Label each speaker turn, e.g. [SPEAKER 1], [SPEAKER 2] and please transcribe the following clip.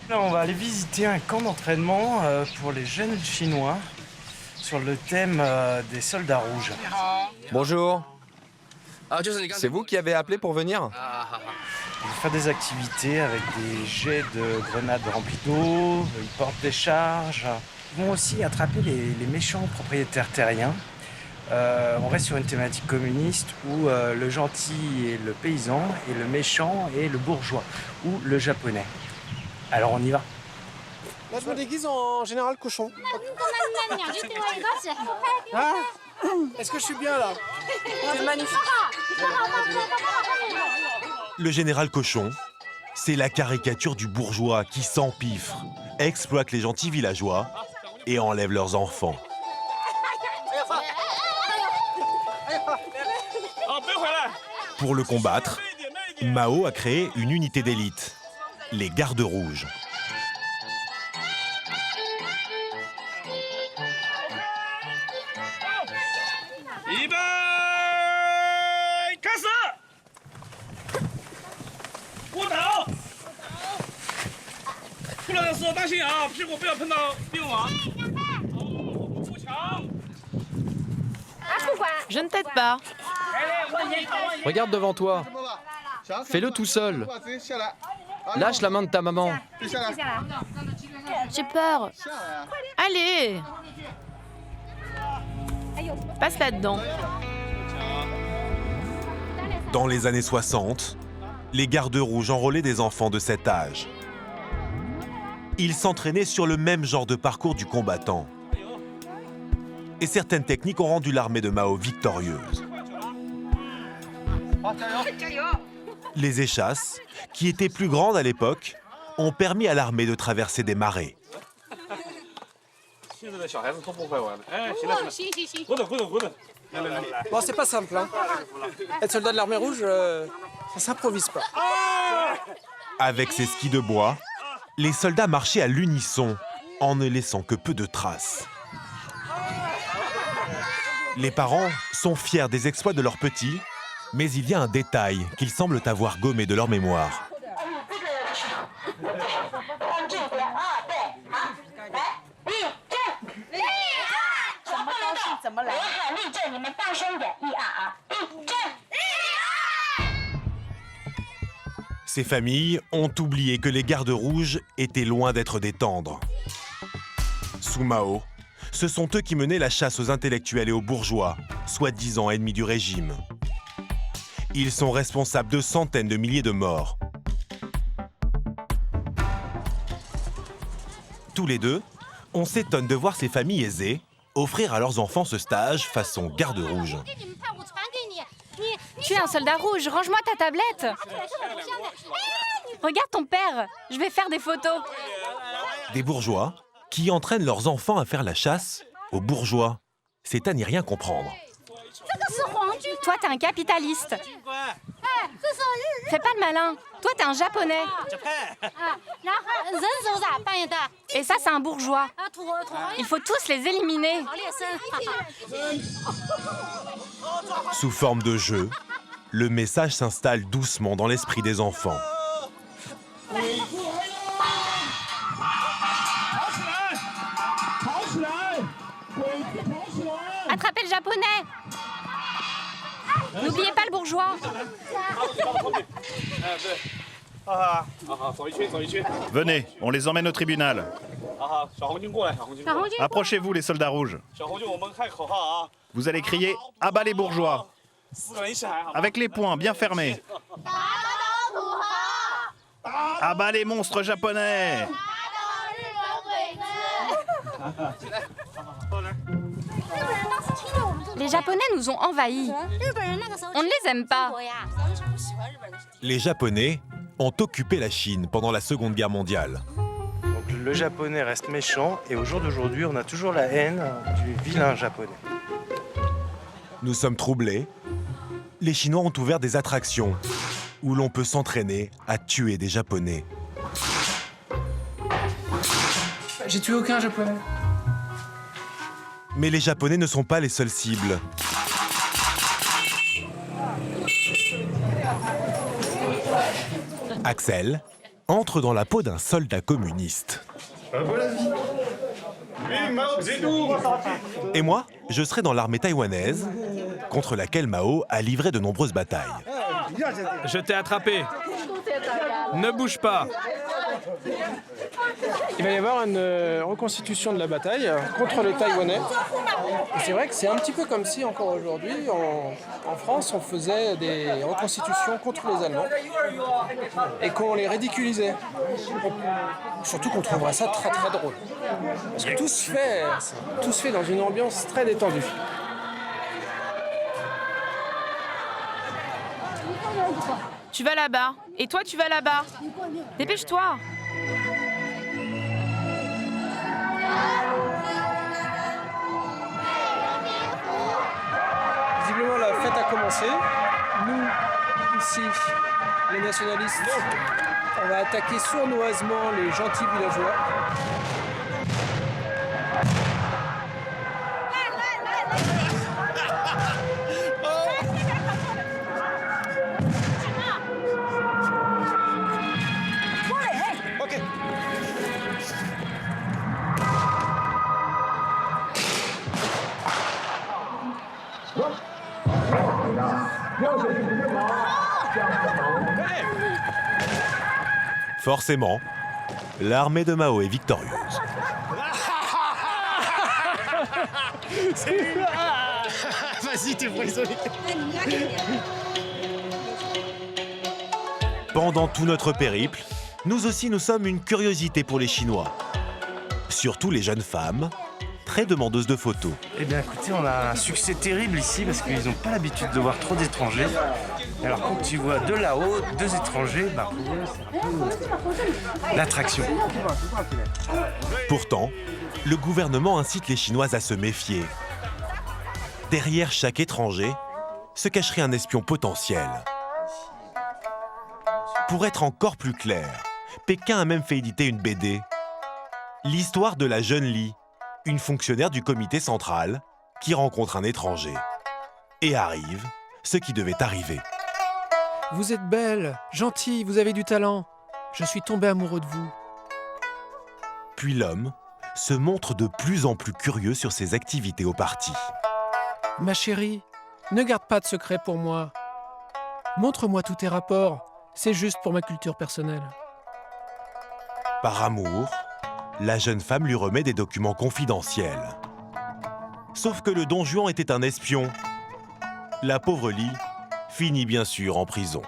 [SPEAKER 1] Là, on va aller visiter un camp d'entraînement pour les jeunes Chinois sur le thème des soldats rouges.
[SPEAKER 2] Bonjour. C'est vous qui avez appelé pour venir?
[SPEAKER 1] Ils vont faire des activités avec des jets de grenades remplies d'eau, ils portent des charges. Ils vont aussi attraper les méchants propriétaires terriens. On reste sur une thématique communiste où le gentil est le paysan et le méchant est le bourgeois ou le japonais. Alors on y va.
[SPEAKER 3] Là, je me déguise en général cochon. Ah, est-ce que je suis bien là? C'est magnifique.
[SPEAKER 4] Le général Cochon, c'est la caricature du bourgeois qui s'empiffre, exploite les gentils villageois et enlève leurs enfants. Pour le combattre, Mao a créé une unité d'élite, les Gardes Rouges.
[SPEAKER 5] Je ne t'aide pas.
[SPEAKER 2] Regarde devant toi. Fais-le tout seul. Lâche la main de ta maman.
[SPEAKER 5] J'ai peur. Allez. Passe là-dedans.
[SPEAKER 4] Dans les années 60, les Gardes Rouges enrôlaient des enfants de cet âge. Ils s'entraînaient sur le même genre de parcours du combattant. Et certaines techniques ont rendu l'armée de Mao victorieuse. Les échasses, qui étaient plus grandes à l'époque, ont permis à l'armée de traverser des marais.
[SPEAKER 3] Bon, c'est pas simple, hein. Être soldat de l'armée rouge, ça s'improvise pas.
[SPEAKER 4] Avec ces skis de bois, les soldats marchaient à l'unisson, en ne laissant que peu de traces. Les parents sont fiers des exploits de leurs petits, mais il y a un détail qu'ils semblent avoir gommé de leur mémoire. Ces familles ont oublié que les Gardes Rouges étaient loin d'être des tendres. Sous Mao, ce sont eux qui menaient la chasse aux intellectuels et aux bourgeois, soi-disant ennemis du régime. Ils sont responsables de centaines de milliers de morts. Tous les deux, on s'étonne de voir ces familles aisées offrir à leurs enfants ce stage façon Garde Rouge.
[SPEAKER 5] Tu es un soldat rouge, range-moi ta tablette. Regarde ton père, je vais faire des photos.
[SPEAKER 4] Des bourgeois qui entraînent leurs enfants à faire la chasse aux bourgeois. C'est à n'y rien comprendre.
[SPEAKER 5] Toi, t'es un capitaliste. Fais pas le malin. Toi, t'es un japonais. Et ça, c'est un bourgeois. Il faut tous les éliminer.
[SPEAKER 4] Sous forme de jeu, le message s'installe doucement dans l'esprit des enfants.
[SPEAKER 5] Attrapez le japonais. N'oubliez pas le bourgeois.
[SPEAKER 6] Venez, on les emmène au tribunal. Approchez-vous, les soldats rouges. Vous allez crier « Abat les bourgeois !» avec les poings bien fermés. « Abat les monstres japonais !»
[SPEAKER 5] Les Japonais nous ont envahis. On ne les aime pas.
[SPEAKER 4] Les Japonais ont occupé la Chine pendant la Seconde Guerre mondiale.
[SPEAKER 1] Donc le japonais reste méchant et au jour d'aujourd'hui, on a toujours la haine du vilain japonais.
[SPEAKER 4] Nous sommes troublés. Les Chinois ont ouvert des attractions où l'on peut s'entraîner à tuer des Japonais.
[SPEAKER 3] J'ai tué aucun japonais.
[SPEAKER 4] Mais les Japonais ne sont pas les seules cibles. Axel, entre dans la peau d'un soldat communiste. Et moi, je serai dans l'armée taïwanaise, contre laquelle Mao a livré de nombreuses batailles.
[SPEAKER 3] Je t'ai attrapé. Ne bouge pas. Il va y avoir une reconstitution de la bataille contre les Taïwanais. Et c'est vrai que c'est un petit peu comme si, encore aujourd'hui, en France, on faisait des reconstitutions contre les Allemands et qu'on les ridiculisait. Surtout qu'on trouverait ça très très drôle. Parce que tout se fait dans une ambiance très détendue.
[SPEAKER 7] Tu vas là-bas. Et toi, tu vas là-bas. Dépêche-toi.
[SPEAKER 3] Visiblement, la fête a commencé. Nous, ici, les nationalistes, on va attaquer sournoisement les gentils villageois.
[SPEAKER 4] Forcément, l'armée de Mao est victorieuse.
[SPEAKER 6] Vas-y, t'es prisonnier.
[SPEAKER 4] Pendant tout notre périple, nous aussi nous sommes une curiosité pour les Chinois. Surtout les jeunes femmes, très demandeuses de photos.
[SPEAKER 1] Eh bien écoutez, on a un succès terrible ici parce qu'ils n'ont pas l'habitude de voir trop d'étrangers. Alors quand tu vois de là-haut, 2 étrangers, pour eux c'est un peu l'attraction.
[SPEAKER 4] Pourtant, le gouvernement incite les Chinois à se méfier. Derrière chaque étranger se cacherait un espion potentiel. Pour être encore plus clair, Pékin a même fait éditer une BD. L'histoire de la jeune Li, une fonctionnaire du comité central qui rencontre un étranger. Et arrive ce qui devait arriver.
[SPEAKER 3] Vous êtes belle, gentille, vous avez du talent. Je suis tombé amoureux de vous.
[SPEAKER 4] Puis l'homme se montre de plus en plus curieux sur ses activités au parti.
[SPEAKER 3] Ma chérie, ne garde pas de secret pour moi. Montre-moi tous tes rapports. C'est juste pour ma culture personnelle.
[SPEAKER 4] Par amour, la jeune femme lui remet des documents confidentiels. Sauf que le Don Juan était un espion. La pauvre Li finit bien sûr en prison.